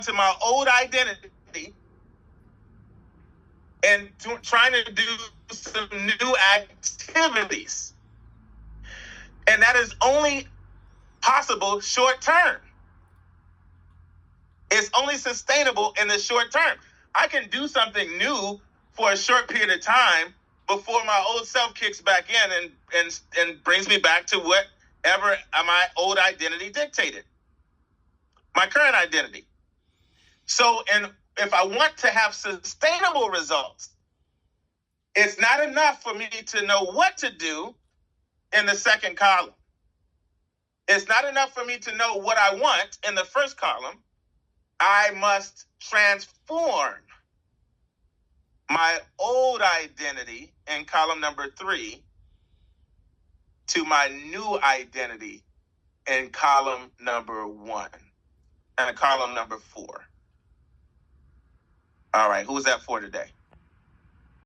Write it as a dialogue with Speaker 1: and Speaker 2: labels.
Speaker 1: to my old identity and trying to do some new activities. And that is only possible short term. It's only sustainable in the short term. I can do something new for a short period of time before my old self kicks back in and brings me back to whatever my old identity dictated, my current identity. So, if I want to have sustainable results, it's not enough for me to know what to do in the second column. It's not enough for me to know what I want in the first column. I must transform my old identity in column number 3 to my new identity in column number 1 and column number 4. All right, who's that for today?